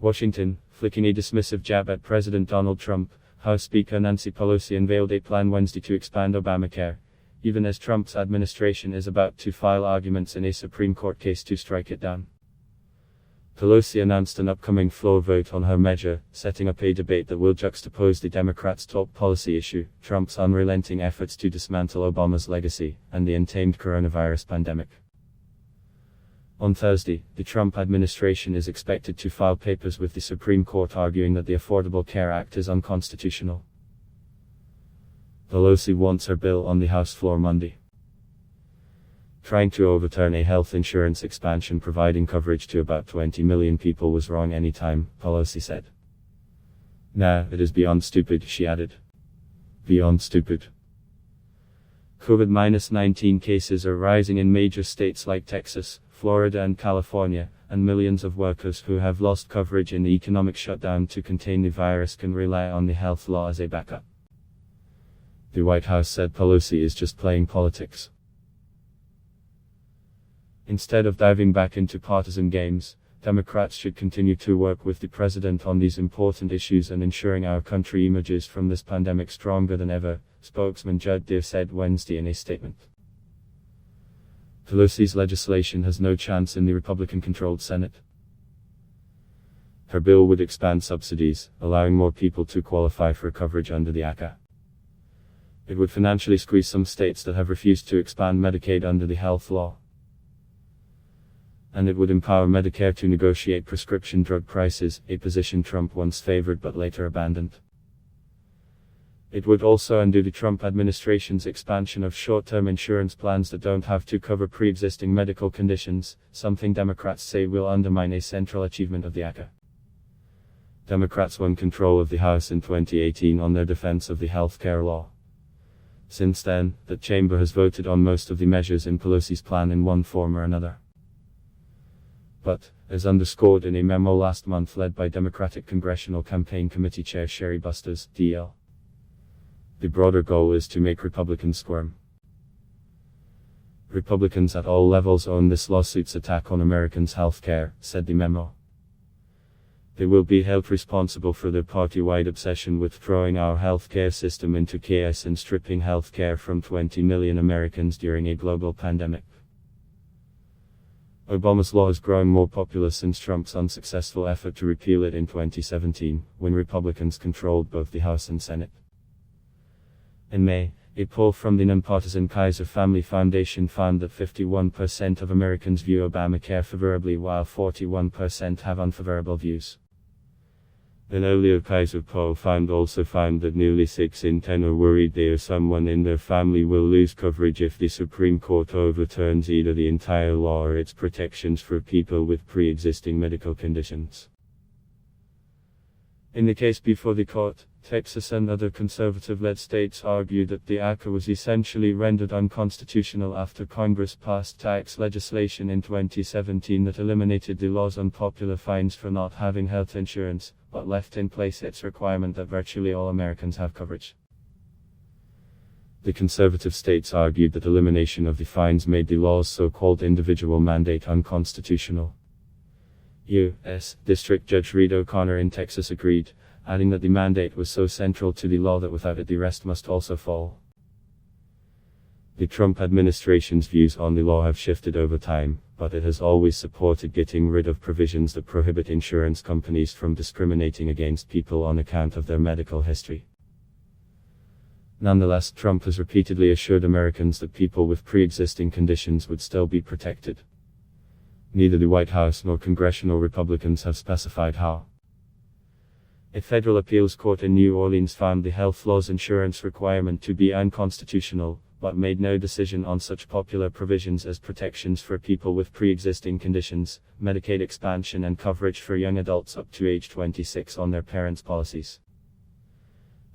Washington, flicking a dismissive jab at President Donald Trump, House Speaker Nancy Pelosi unveiled a plan Wednesday to expand Obamacare, even as Trump's administration is about to file arguments in a Supreme Court case to strike it down. Pelosi announced an upcoming floor vote on her measure, setting up a debate that will juxtapose the Democrats' top policy issue, Trump's unrelenting efforts to dismantle Obama's legacy, and the untamed coronavirus pandemic. On Thursday, the Trump administration is expected to file papers with the Supreme Court arguing that the Affordable Care Act is unconstitutional. Pelosi wants her bill on the House floor Monday. Trying to overturn a health insurance expansion providing coverage to about 20 million people was wrong anytime, Pelosi said. Nah, it is beyond stupid, she added. Beyond stupid. COVID-19 cases are rising in major states like Texas, Florida and California, and millions of workers who have lost coverage in the economic shutdown to contain the virus can rely on the health law as a backup. The White House said Pelosi is just playing politics. Instead of diving back into partisan games, Democrats should continue to work with the president on these important issues and ensuring our country emerges from this pandemic stronger than ever, spokesman Judd Deere said Wednesday in a statement. Pelosi's legislation has no chance in the Republican-controlled Senate. Her bill would expand subsidies, allowing more people to qualify for coverage under the ACA. It would financially squeeze some states that have refused to expand Medicaid under the health law. And it would empower Medicare to negotiate prescription drug prices, a position Trump once favored but later abandoned. It would also undo the Trump administration's expansion of short-term insurance plans that don't have to cover pre-existing medical conditions, something Democrats say will undermine a central achievement of the ACA. Democrats won control of the House in 2018 on their defense of the health care law. Since then, that chamber has voted on most of the measures in Pelosi's plan in one form or another. But, as underscored in a memo last month led by Democratic Congressional Campaign Committee Chair Sherry Busters, DL, the broader goal is to make Republicans squirm. Republicans at all levels own this lawsuit's attack on Americans' health care, said the memo. They will be held responsible for their party-wide obsession with throwing our health care system into chaos and stripping health care from 20 million Americans during a global pandemic. Obama's law has grown more popular since Trump's unsuccessful effort to repeal it in 2017, when Republicans controlled both the House and Senate. In May, a poll from the nonpartisan Kaiser Family Foundation found that 51% of Americans view Obamacare favorably while 41% have unfavorable views. An earlier Kaiser poll also found that nearly 6 in 10 are worried they or someone in their family will lose coverage if the Supreme Court overturns either the entire law or its protections for people with pre-existing medical conditions. In the case before the court, Texas and other conservative-led states argued that the ACA was essentially rendered unconstitutional after Congress passed tax legislation in 2017 that eliminated the law's unpopular fines for not having health insurance, but left in place its requirement that virtually all Americans have coverage. The conservative states argued that elimination of the fines made the law's so-called individual mandate unconstitutional. U.S. District Judge Reed O'Connor in Texas agreed, adding that the mandate was so central to the law that without it the rest must also fall. The Trump administration's views on the law have shifted over time, but it has always supported getting rid of provisions that prohibit insurance companies from discriminating against people on account of their medical history. Nonetheless, Trump has repeatedly assured Americans that people with pre-existing conditions would still be protected. Neither the White House nor congressional Republicans have specified how. A federal appeals court in New Orleans found the health law's insurance requirement to be unconstitutional, but made no decision on such popular provisions as protections for people with pre-existing conditions, Medicaid expansion and coverage for young adults up to age 26 on their parents' policies.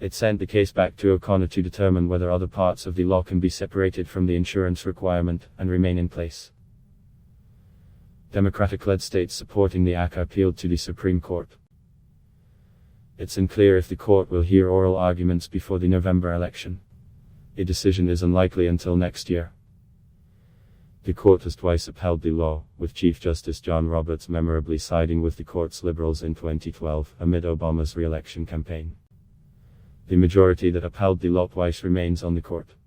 It sent the case back to O'Connor to determine whether other parts of the law can be separated from the insurance requirement and remain in place. Democratic-led states supporting the ACA appealed to the Supreme Court. It's unclear if the court will hear oral arguments before the November election. A decision is unlikely until next year. The court has twice upheld the law, with Chief Justice John Roberts memorably siding with the court's liberals in 2012, amid Obama's re-election campaign. The majority that upheld the law twice remains on the court.